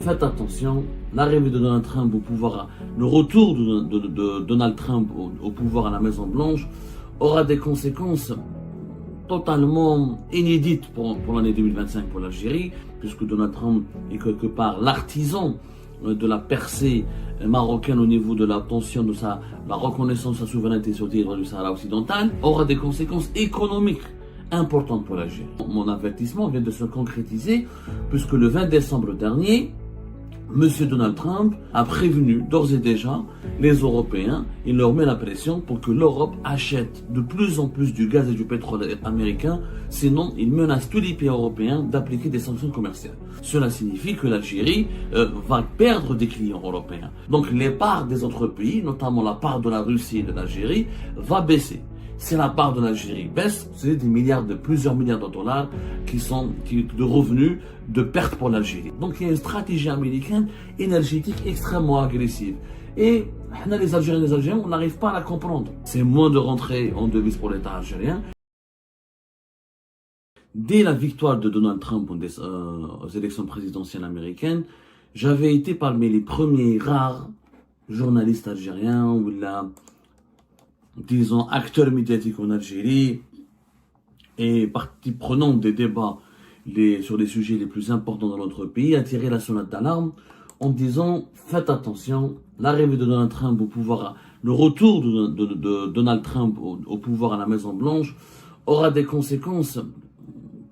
faites attention, l'arrivée de Donald Trump au pouvoir, le retour de Donald Trump au pouvoir à la Maison Blanche aura des conséquences totalement inédites pour l'année 2025 pour l'Algérie, puisque Donald Trump est quelque part l'artisan de la percée marocaine au niveau de l'obtention de la reconnaissance de sa souveraineté sur le territoire du Sahara occidental, aura des conséquences économiques importantes pour l'Algérie. Mon avertissement vient de se concrétiser puisque le 20 décembre dernier, M. Donald Trump a prévenu d'ores et déjà les Européens, il leur met la pression pour que l'Europe achète de plus en plus du gaz et du pétrole américain, sinon il menace tous les pays européens d'appliquer des sanctions commerciales. Cela signifie que l'Algérie va perdre des clients européens. Donc les parts des autres pays, notamment la part de la Russie et de l'Algérie, va baisser. Si la part de l'Algérie baisse, c'est plusieurs milliards de dollars de revenus de pertes pour l'Algérie. Donc il y a une stratégie américaine énergétique extrêmement agressive. Et les Algériens, on n'arrive pas à la comprendre. C'est moins de rentrées en devises pour l'État algérien. Dès la victoire de Donald Trump aux élections présidentielles américaines, j'avais été parmi les premiers rares journalistes algériens ou disons, acteurs médiatiques en Algérie et partie prenante des débats sur les sujets les plus importants dans notre pays, a tiré la sonnette d'alarme en disant faites attention, l'arrivée de Donald Trump au pouvoir, le retour de Donald Trump au pouvoir à la Maison Blanche aura des conséquences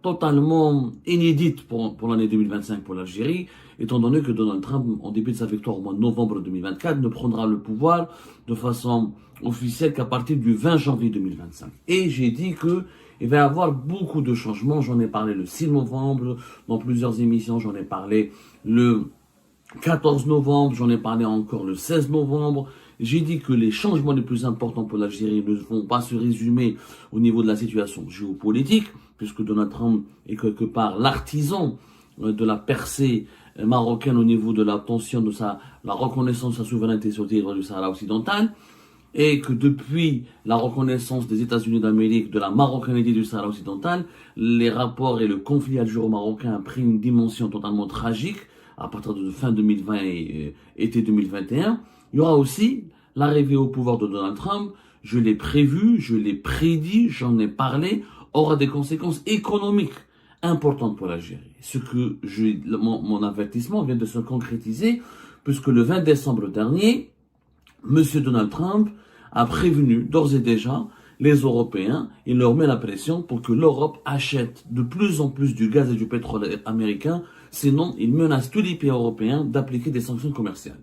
totalement inédites pour l'année 2025 pour l'Algérie, étant donné que Donald Trump, en début de sa victoire au mois de novembre 2024, ne prendra le pouvoir de façon officielle qu'à partir du 20 janvier 2025. Et j'ai dit qu'il va y avoir beaucoup de changements. J'en ai parlé le 6 novembre, dans plusieurs émissions, j'en ai parlé le 14 novembre, j'en ai parlé encore le 16 novembre. J'ai dit que les changements les plus importants pour l'Algérie ne vont pas se résumer au niveau de la situation géopolitique, puisque Donald Trump est quelque part l'artisan de la percée marocaine au niveau de l'obtention de la reconnaissance de sa souveraineté sur le territoire du Sahara occidental, et que depuis la reconnaissance des États-Unis d'Amérique de la marocanité du Sahara occidental, les rapports et le conflit algéro-marocain a pris une dimension totalement tragique à partir de fin 2020 et été 2021. Il y aura aussi l'arrivée au pouvoir de Donald Trump, je l'ai prévu, je l'ai prédit, j'en ai parlé, aura des conséquences économiques importantes pour l'Algérie. Mon avertissement vient de se concrétiser puisque le 20 décembre dernier, M. Donald Trump a prévenu d'ores et déjà les Européens, il leur met la pression pour que l'Europe achète de plus en plus du gaz et du pétrole américain, sinon il menace tous les pays européens d'appliquer des sanctions commerciales.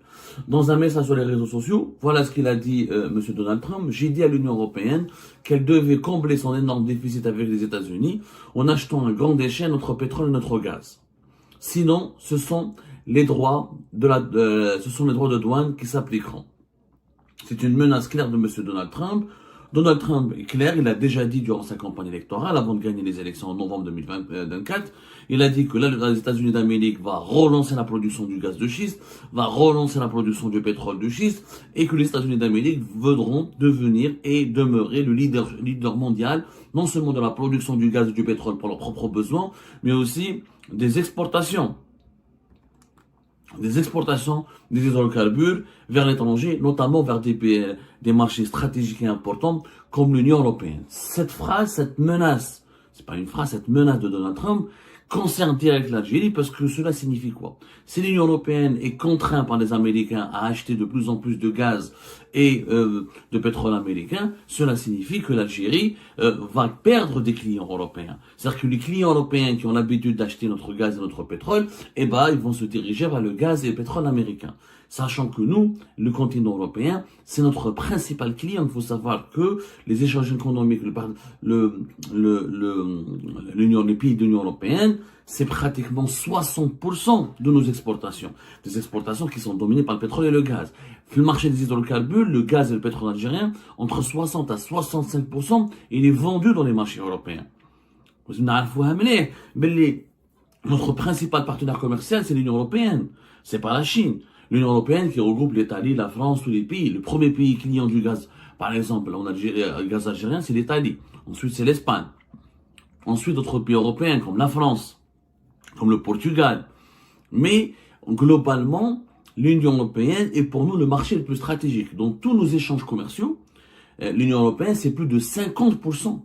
Dans un message sur les réseaux sociaux, voilà ce qu'il a dit M. Donald Trump. J'ai dit à l'Union européenne qu'elle devait combler son énorme déficit avec les États-Unis en achetant à grande échelle notre pétrole et notre gaz. Sinon, ce sont les droits de douane qui s'appliqueront. C'est une menace claire de M. Donald Trump. Donald Trump est clair, il a déjà dit durant sa campagne électorale, avant de gagner les élections en novembre 2024, il a dit que les États-Unis d'Amérique va relancer la production du gaz de schiste, va relancer la production du pétrole de schiste, et que les États-Unis d'Amérique voudront devenir et demeurer le leader mondial, non seulement de la production du gaz et du pétrole pour leurs propres besoins, mais aussi des exportations des hydrocarbures vers l'étranger, notamment vers des marchés stratégiques et importants comme l'Union européenne. Cette menace de Donald Trump concerne direct l'Algérie parce que cela signifie quoi? Si l'Union européenne est contrainte par les Américains à acheter de plus en plus de gaz et de pétrole américain, cela signifie que l'Algérie va perdre des clients européens. C'est-à-dire que les clients européens qui ont l'habitude d'acheter notre gaz et notre pétrole, ils vont se diriger vers le gaz et le pétrole américain. Sachant que nous, le continent européen, c'est notre principal client. Il faut savoir que les échanges économiques, les pays de l'Union européenne, c'est pratiquement 60% de nos exportations. Des exportations qui sont dominées par le pétrole et le gaz. Le marché des hydrocarbures, le gaz et le pétrole algérien, entre 60 à 65%, il est vendu dans les marchés européens. Notre principal partenaire commercial, c'est l'Union européenne. C'est pas la Chine. L'Union européenne qui regroupe l'Italie, la France, tous les pays. Le premier pays client du gaz, par exemple, en Algérie, le gaz algérien, c'est l'Italie. Ensuite, c'est l'Espagne. Ensuite, d'autres pays européens comme la France, comme le Portugal. Mais globalement, l'Union européenne est pour nous le marché le plus stratégique. Dans tous nos échanges commerciaux, l'Union européenne, c'est plus de 50%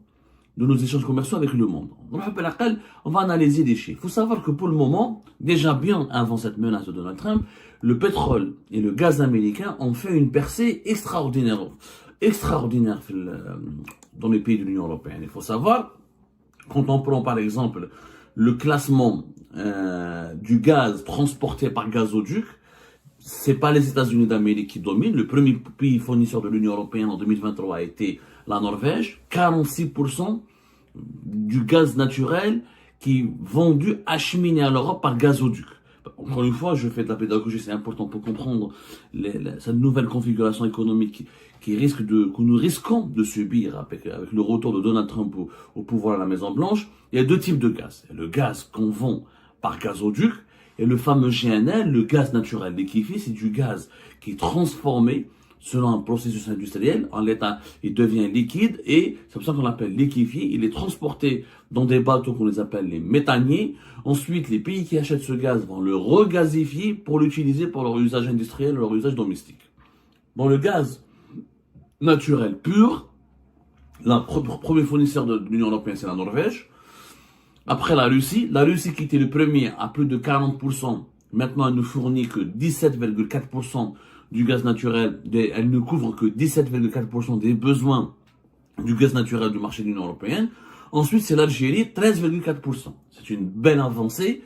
de nos échanges commerciaux avec le monde. On va analyser des chiffres. Il faut savoir que pour le moment, déjà bien avant cette menace de Donald Trump, le pétrole et le gaz américain ont fait une percée extraordinaire dans les pays de l'Union européenne. Il faut savoir, quand on prend par exemple le classement du gaz transporté par gazoduc, c'est pas les États-Unis d'Amérique qui dominent. Le premier pays fournisseur de l'Union européenne en 2023 a été la Norvège. 46% du gaz naturel qui est vendu, acheminé à l'Europe par gazoduc. Encore une fois, je fais de la pédagogie, c'est important pour comprendre cette nouvelle configuration économique que nous risquons de subir avec le retour de Donald Trump au pouvoir à la Maison-Blanche. Il y a deux types de gaz. Le gaz qu'on vend par gazoduc et le fameux GNL, le gaz naturel liquéfié, c'est du gaz qui est transformé selon un processus industriel. En l'état, il devient liquide et c'est pour ça qu'on l'appelle liquéfié. Il est transporté dans des bateaux qu'on les appelle les méthaniers. Ensuite, les pays qui achètent ce gaz vont le regazifier pour l'utiliser pour leur usage industriel, leur usage domestique. Dans le gaz naturel pur, le premier fournisseur de l'Union européenne, c'est la Norvège. Après la Russie qui était le premier à plus de 40%, maintenant elle ne fournit que 17,4% du gaz naturel, elle ne couvre que 17,4% des besoins du gaz naturel du marché de l'Union européenne. Ensuite, c'est l'Algérie, 13,4%. C'est une belle avancée.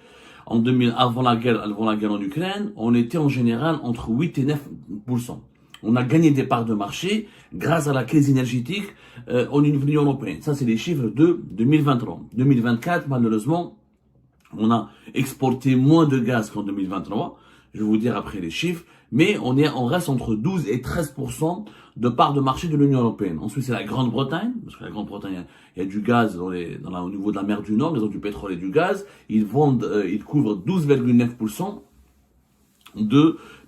Avant la guerre en Ukraine, on était en général entre 8 et 9%. On a gagné des parts de marché grâce à la crise énergétique en Union européenne. Ça, c'est les chiffres de 2023. 2024, malheureusement, on a exporté moins de gaz qu'en 2023. Je vais vous dire après les chiffres. Mais on reste entre 12 et 13% de parts de marché de l'Union européenne. Ensuite, c'est la Grande-Bretagne, parce que la Grande-Bretagne, il y a du gaz au niveau de la mer du Nord, ils ont du pétrole et du gaz. Ils couvrent 12,9%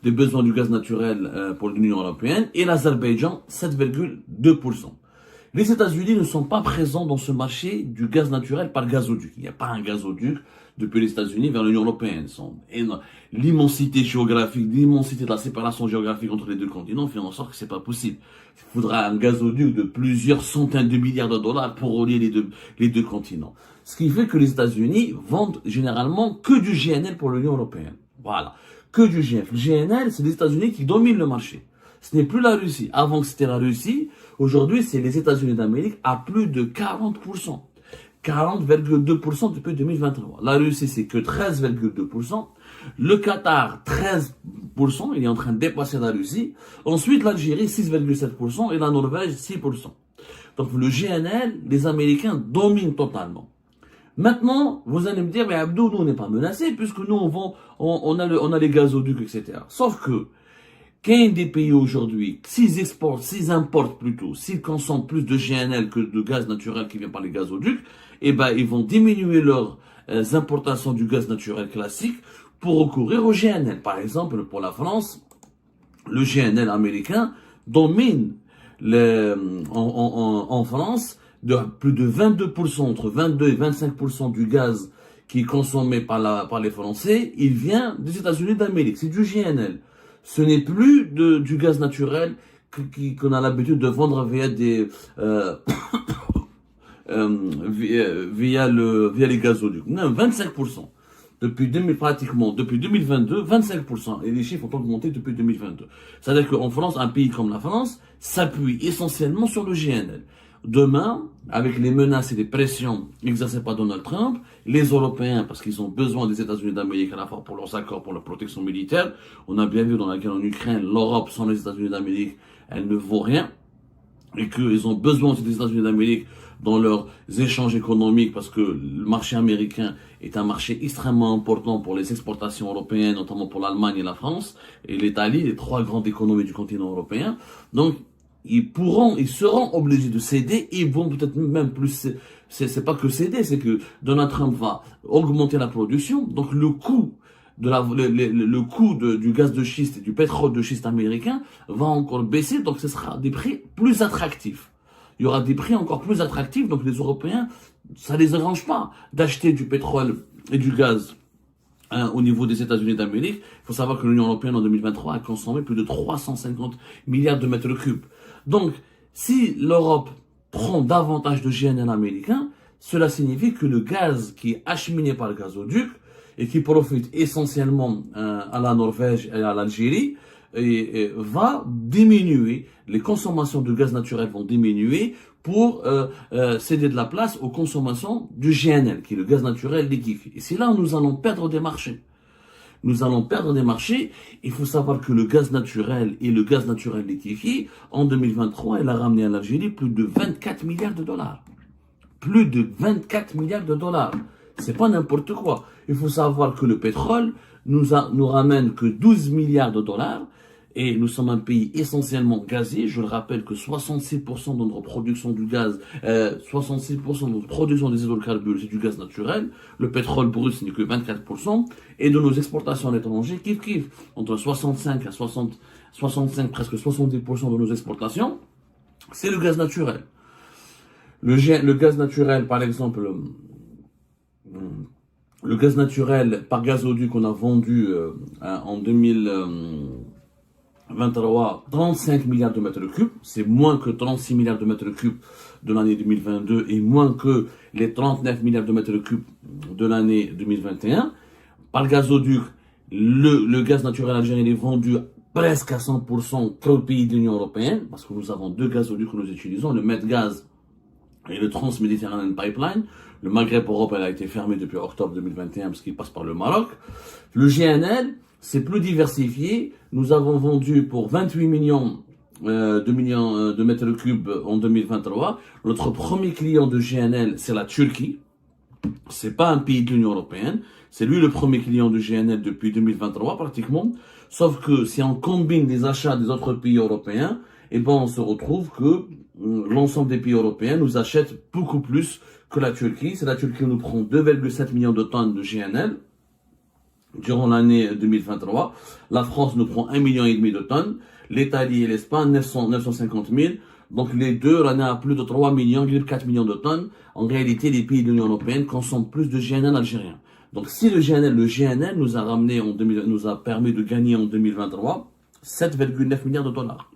des besoins du gaz naturel pour l'Union européenne. Et l'Azerbaïdjan, 7,2%. Les États-Unis ne sont pas présents dans ce marché du gaz naturel par gazoduc. Il n'y a pas un gazoduc depuis les États-Unis vers l'Union européenne. L'immensité géographique, l'immensité de la séparation géographique entre les deux continents fait en sorte que c'est pas possible. Il faudra un gazoduc de plusieurs centaines de milliards de dollars pour relier les deux continents. Ce qui fait que les États-Unis vendent généralement que du GNL pour l'Union européenne. Voilà. Que du GNL. Le GNL, c'est les États-Unis qui dominent le marché. Ce n'est plus la Russie. Avant que c'était la Russie, aujourd'hui, c'est les États-Unis d'Amérique à plus de 40%. 40,2% depuis 2023. La Russie, c'est que 13,2%. Le Qatar, 13%. Il est en train de dépasser la Russie. Ensuite, l'Algérie, 6,7%. Et la Norvège, 6%. Donc, le GNL, les Américains dominent totalement. Maintenant, vous allez me dire, mais Abdou, nous, on n'est pas menacés, puisque nous, on a les gazoducs, etc. Sauf que, qu'un des pays aujourd'hui, s'ils importent plutôt, s'ils consomment plus de GNL que de gaz naturel qui vient par les gazoducs, eh ben, ils vont diminuer leurs importations du gaz naturel classique pour recourir au GNL. Par exemple, pour la France, le GNL américain domine en France de plus de 22%, entre 22 et 25% du gaz qui est consommé par les Français, il vient des États-Unis d'Amérique. C'est du GNL. Ce n'est plus du gaz naturel qu'on a l'habitude de vendre via les gazoducs. Non, 25%. Depuis 2022, 25%. Et les chiffres ont augmenté depuis 2022. C'est-à-dire qu'en France, un pays comme la France s'appuie essentiellement sur le GNL. Demain, avec les menaces et les pressions exercées par Donald Trump, les Européens, parce qu'ils ont besoin des États-Unis d'Amérique à la fois pour leurs accords, pour leur protection militaire, on a bien vu dans la guerre en Ukraine, l'Europe sans les États-Unis d'Amérique, elle ne vaut rien, et qu'ils ont besoin des États-Unis d'Amérique dans leurs échanges économiques, parce que le marché américain est un marché extrêmement important pour les exportations européennes, notamment pour l'Allemagne et la France, et l'Italie, les trois grandes économies du continent européen. Donc, ils seront obligés de céder, ils vont peut-être même plus, c'est pas que céder, c'est que Donald Trump va augmenter la production, donc le coût du gaz de schiste et du pétrole de schiste américain va encore baisser, donc ce sera des prix plus attractifs. Il y aura des prix encore plus attractifs, donc les Européens, ça les arrange pas d'acheter du pétrole et du gaz au niveau des États-Unis d'Amérique. Il faut savoir que l'Union européenne en 2023 a consommé plus de 350 milliards de mètres cubes. Donc, si l'Europe prend davantage de GNL américain, cela signifie que le gaz qui est acheminé par le gazoduc et qui profite essentiellement à la Norvège et à l'Algérie, va diminuer, les consommations de gaz naturel vont diminuer pour céder de la place aux consommations du GNL, qui est le gaz naturel liquéfié. Et c'est là où nous allons perdre des marchés. Nous allons perdre des marchés. Il faut savoir que le gaz naturel et le gaz naturel liquéfié, en 2023, il a ramené à l'Algérie plus de 24 milliards de dollars. Plus de 24 milliards de dollars. C'est pas n'importe quoi. Il faut savoir que le pétrole nous ramène que 12 milliards de dollars. Et nous sommes un pays essentiellement gazier. Je le rappelle que 66% de notre production du gaz, 66% de notre production des hydrocarbures, c'est du gaz naturel. Le pétrole brut, ce n'est que 24%. Et de nos exportations à l'étranger, kiff, entre 65 à 65, presque 70% de nos exportations, c'est le gaz naturel. Le gaz naturel, par exemple, le gaz naturel par gazoduc qu'on a vendu en 2023, 35 milliards de mètres cubes, c'est moins que 36 milliards de mètres cubes de l'année 2022 et moins que les 39 milliards de mètres cubes de l'année 2021. Par gazoduc, le gaz naturel algérien est vendu presque à 100% pour le pays de l'Union européenne, parce que nous avons deux gazoducs que nous utilisons, le Medgaz et le Trans-Mediterranean Pipeline. Le Maghreb Europe, elle a été fermée depuis octobre 2021 parce qu'il passe par le Maroc. Le GNL, c'est plus diversifié. Nous avons vendu pour 28 millions de mètres cubes en 2023. Notre premier client de GNL, c'est la Turquie. C'est pas un pays de l'Union européenne. C'est lui le premier client de GNL depuis 2023 pratiquement. Sauf que si on combine les achats des autres pays européens, eh ben on se retrouve que l'ensemble des pays européens nous achètent beaucoup plus que la Turquie. C'est la Turquie qui nous prend 2,7 millions de tonnes de GNL durant l'année 2023. La France nous prend 1,5 million de tonnes. L'Italie et l'Espagne, 950 000. Donc les deux, on a plus de 3 millions, 4 millions de tonnes. En réalité, les pays de l'Union européenne consomment plus de GNL algérien. Donc si le GNL nous a ramené nous a permis de gagner en 2023 7,9 milliards de dollars.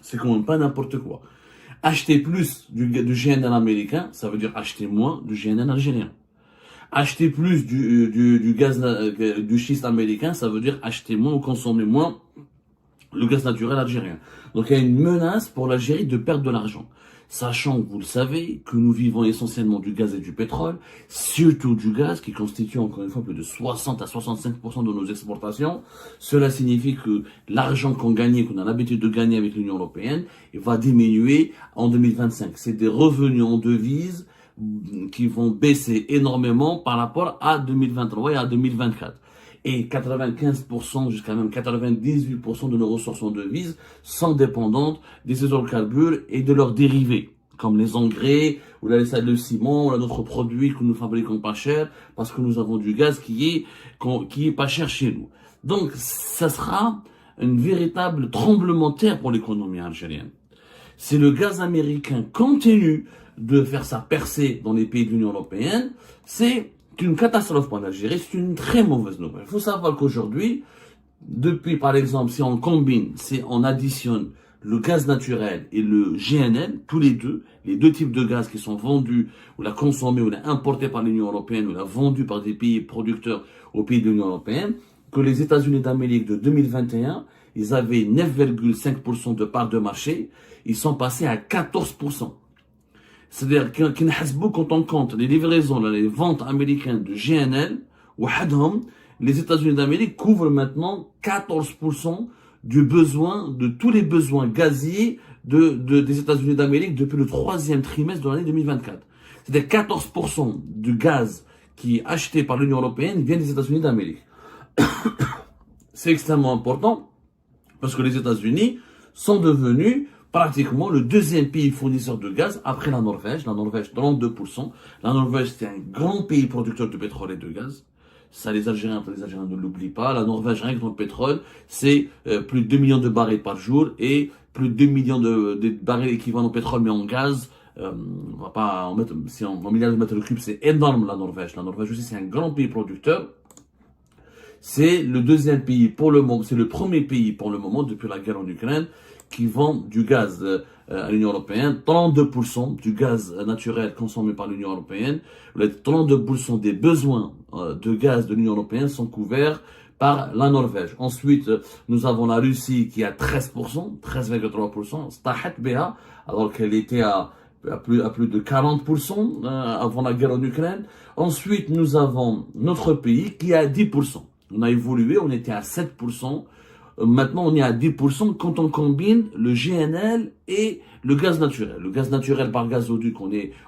C'est quand même pas n'importe quoi. Acheter plus du GNL américain, ça veut dire acheter moins du GNL algérien. Acheter plus du gaz, du schiste américain, ça veut dire acheter moins ou consommer moins le gaz naturel algérien. Donc il y a une menace pour l'Algérie de perdre de l'argent. Sachant, vous le savez, que nous vivons essentiellement du gaz et du pétrole, surtout du gaz qui constitue encore une fois plus de 60 à 65% de nos exportations. Cela signifie que l'argent qu'on gagnait, qu'on a l'habitude de gagner avec l'Union européenne, va diminuer en 2025. C'est des revenus en devises qui vont baisser énormément par rapport à 2023 et à 2024. Et 95% jusqu'à même 98% de nos ressources en devises sont dépendantes des hydrocarbures et de leurs dérivés, comme les engrais, ou le ciment, ou d'autres produits que nous fabriquons pas cher, parce que nous avons du gaz qui est pas cher chez nous. Donc, ça sera un véritable tremblement de terre pour l'économie algérienne. Si le gaz américain continue de faire sa percée dans les pays de l'Union européenne, c'est une catastrophe pour l'Algérie, c'est une très mauvaise nouvelle. Il faut savoir qu'aujourd'hui, depuis par exemple, si on combine, si on additionne le gaz naturel et le GNL, tous les deux types de gaz qui sont vendus, ou la consommés, ou la importés par l'Union européenne, ou la vendus par des pays producteurs aux pays de l'Union européenne, que les États-Unis d'Amérique de 2021, ils avaient 9,5% de part de marché, ils sont passés à 14%. C'est-à-dire quand on compte les livraisons, les ventes américaines de GNL, les États-Unis d'Amérique couvrent maintenant 14% de tous les besoins gaziers des États-Unis d'Amérique depuis le troisième trimestre de l'année 2024. C'est-à-dire 14% du gaz qui est acheté par l'Union européenne vient des États-Unis d'Amérique. C'est extrêmement important parce que les États-Unis sont devenus pratiquement le deuxième pays fournisseur de gaz après la Norvège. La Norvège, 32%. La Norvège, c'est un grand pays producteur de pétrole et de gaz. Ça, les Algériens ne l'oublient pas. La Norvège, rien que dans le pétrole, c'est plus de 2 millions de barils par jour et plus de 2 millions de barils équivalents au pétrole, mais en gaz. On va pas en mettre, si en milliards de mètres cubes, c'est énorme la Norvège. La Norvège aussi, c'est un grand pays producteur. c'est le deuxième pays pour le moment, c'est le premier pays pour le moment depuis la guerre en Ukraine qui vend du gaz à l'Union européenne. 32% du gaz naturel consommé par l'Union européenne, 32% des besoins de gaz de l'Union européenne sont couverts par la Norvège. Ensuite, nous avons la Russie qui a 13%, 13,3%, Stahat Beha, alors qu'elle était à plus de 40% avant la guerre en Ukraine. Ensuite, nous avons notre pays qui est à 10%. On a évolué, on était à 7%. Maintenant, on est à 10% quand on combine le GNL et le gaz naturel. Le gaz naturel par gazoduc,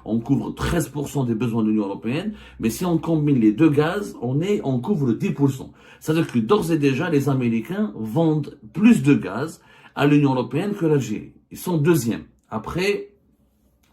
on couvre 13% des besoins de l'Union européenne. Mais si on combine les deux gaz, on couvre 10%. C'est-à-dire que d'ores et déjà, les Américains vendent plus de gaz à l'Union européenne que l'Algérie. Ils sont deuxièmes. Après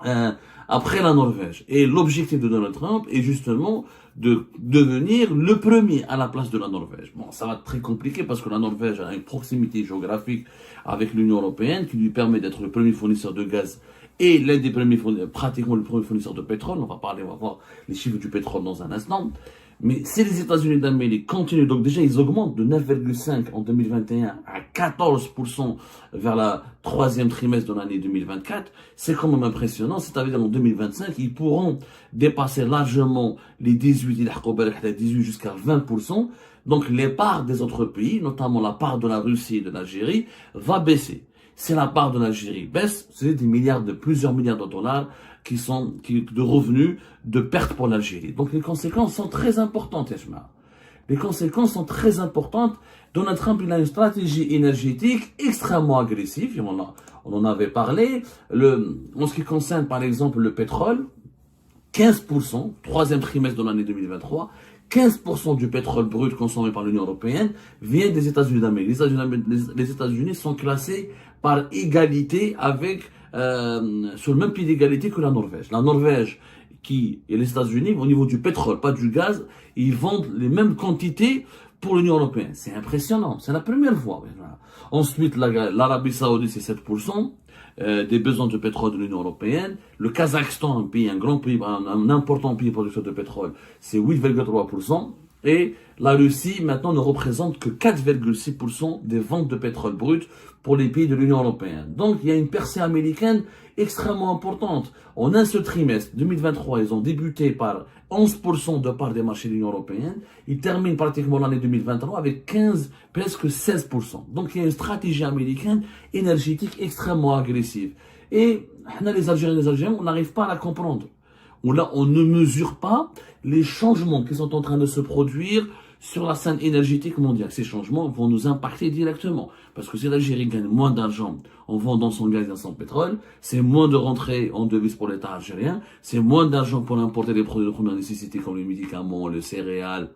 la Norvège. Et l'objectif de Donald Trump est justement de devenir le premier à la place de la Norvège. Bon, ça va être très compliqué parce que la Norvège a une proximité géographique avec l'Union européenne qui lui permet d'être le premier fournisseur de gaz et l'un des premiers, pratiquement le premier fournisseur de pétrole. On va voir les chiffres du pétrole dans un instant. Mais si les États-Unis d'Amérique continuent, donc déjà ils augmentent de 9,5 en 2021 à 14% vers la troisième trimestre de l'année 2024, c'est quand même impressionnant. C'est-à-dire en 2025, ils pourront dépasser largement les 18 jusqu'à 20%. Donc les parts des autres pays, notamment la part de la Russie et de l'Algérie, va baisser. Si la part de l'Algérie baisse, c'est plusieurs milliards de dollars de revenus, de pertes pour l'Algérie. Donc les conséquences sont très importantes, Eshma. Les conséquences sont très importantes. Donald Trump, il a une stratégie énergétique extrêmement agressive. On en avait parlé. En ce qui concerne, par exemple, le pétrole, 15%, troisième trimestre de l'année 2023, 15% du pétrole brut consommé par l'Union européenne vient des États-Unis d'Amérique. Les États-Unis sont classés par égalité sur le même pied d'égalité que la Norvège. La Norvège et les États-Unis, au niveau du pétrole, pas du gaz, ils vendent les mêmes quantités pour l'Union européenne. C'est impressionnant, c'est la première fois. Ensuite, l'Arabie Saoudite, c'est 7% des besoins de pétrole de l'Union européenne. Le Kazakhstan, un grand pays, un important pays producteur de pétrole, c'est 8,3%. Et la Russie, maintenant, ne représente que 4,6% des ventes de pétrole brut pour les pays de l'Union européenne. Donc, il y a une percée américaine extrêmement importante. En un seul trimestre, 2023, ils ont débuté par 11% de part des marchés de l'Union européenne. Ils terminent pratiquement l'année 2023 avec presque 16%. Donc, il y a une stratégie américaine énergétique extrêmement agressive. Et les Algériens, on n'arrive pas à la comprendre. On ne mesure pas les changements qui sont en train de se produire sur la scène énergétique mondiale. Ces changements vont nous impacter directement. Parce que si l'Algérie gagne moins d'argent en vendant son gaz et son pétrole, c'est moins de rentrées en devises pour l'État algérien, c'est moins d'argent pour importer des produits de première nécessité comme les médicaments, les céréales,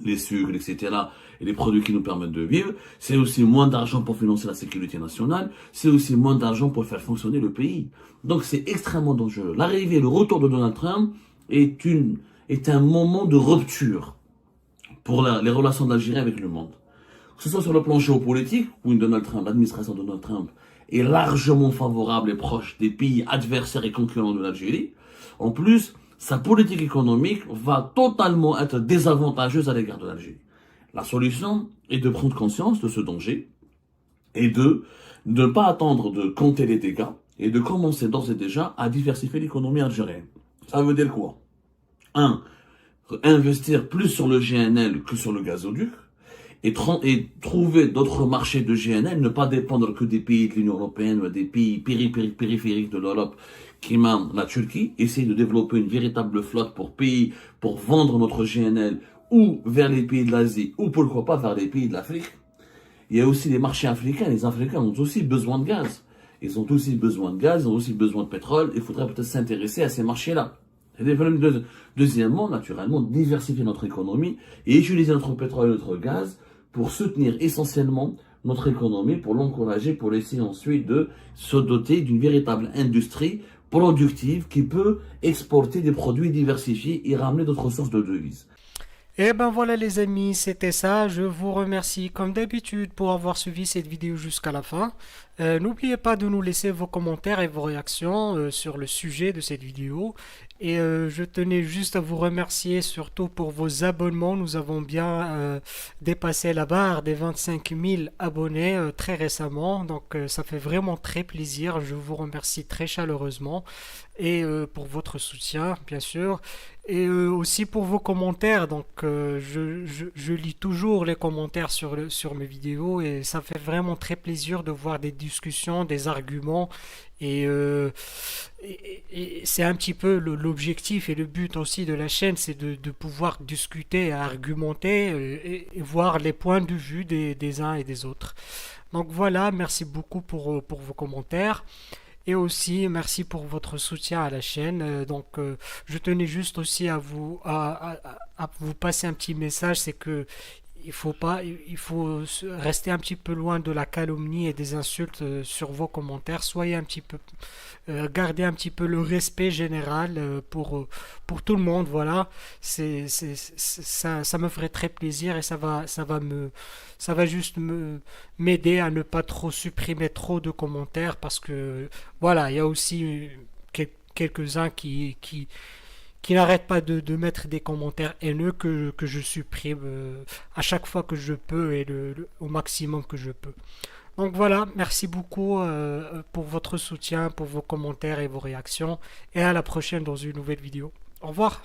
les sucres, etc., et les produits qui nous permettent de vivre. C'est aussi moins d'argent pour financer la sécurité nationale. C'est aussi moins d'argent pour faire fonctionner le pays. Donc c'est extrêmement dangereux. L'arrivée, le retour de Donald Trump est un moment de rupture pour les relations de l'Algérie avec le monde. Que ce soit sur le plan géopolitique, où l'administration de Donald Trump est largement favorable et proche des pays adversaires et concurrents de l'Algérie. En plus, sa politique économique va totalement être désavantageuse à l'égard de l'Algérie. La solution est de prendre conscience de ce danger et de ne pas attendre de compter les dégâts et de commencer d'ores et déjà à diversifier l'économie algérienne. Ça veut dire quoi? 1. Investir plus sur le GNL que sur le gazoduc et trouver d'autres marchés de GNL, ne pas dépendre que des pays de l'Union européenne ou des pays périphériques de l'Europe qui mènent la Turquie, essayer de développer une véritable flotte pour vendre notre GNL ou vers les pays de l'Asie ou pourquoi pas vers les pays de l'Afrique. Il y a aussi les marchés africains. Les Africains ont aussi besoin de gaz. Ils ont aussi besoin de gaz, ils ont aussi besoin de pétrole. Il faudrait peut-être s'intéresser à ces marchés-là. Deuxièmement, naturellement, diversifier notre économie et utiliser notre pétrole et notre gaz pour soutenir essentiellement notre économie, pour l'encourager, pour essayer ensuite de se doter d'une véritable industrie productive qui peut exporter des produits diversifiés et ramener d'autres sources de devises. Et ben voilà les amis, c'était ça. Je vous remercie comme d'habitude pour avoir suivi cette vidéo jusqu'à la fin. N'oubliez pas de nous laisser vos commentaires et vos réactions sur le sujet de cette vidéo. Et je tenais juste à vous remercier surtout pour vos abonnements. Nous avons bien dépassé la barre des 25 000 abonnés très récemment. Donc ça fait vraiment très plaisir. Je vous remercie très chaleureusement et pour votre soutien, bien sûr. Et aussi pour vos commentaires. Donc je lis toujours les commentaires sur mes vidéos et ça fait vraiment très plaisir de voir des discussions, des arguments. Et, et c'est un petit peu l'objectif et le but aussi de la chaîne, c'est de pouvoir discuter, argumenter et voir les points de vue des uns et des autres. Donc voilà, merci beaucoup pour vos commentaires. Et aussi, merci pour votre soutien à la chaîne. Je tenais juste aussi à vous passer un petit message, c'est que il faut pas, il faut rester un petit peu loin de la calomnie et des insultes sur vos commentaires. Soyez un petit peu, gardez un petit peu le respect général pour tout le monde. Voilà, ça me ferait très plaisir et ça va juste m'aider à ne pas trop supprimer trop de commentaires parce que voilà, il y a aussi quelques-uns qui n'arrête pas de mettre des commentaires haineux que je supprime à chaque fois que je peux et au maximum que je peux. Donc voilà, merci beaucoup pour votre soutien, pour vos commentaires et vos réactions. Et à la prochaine dans une nouvelle vidéo. Au revoir.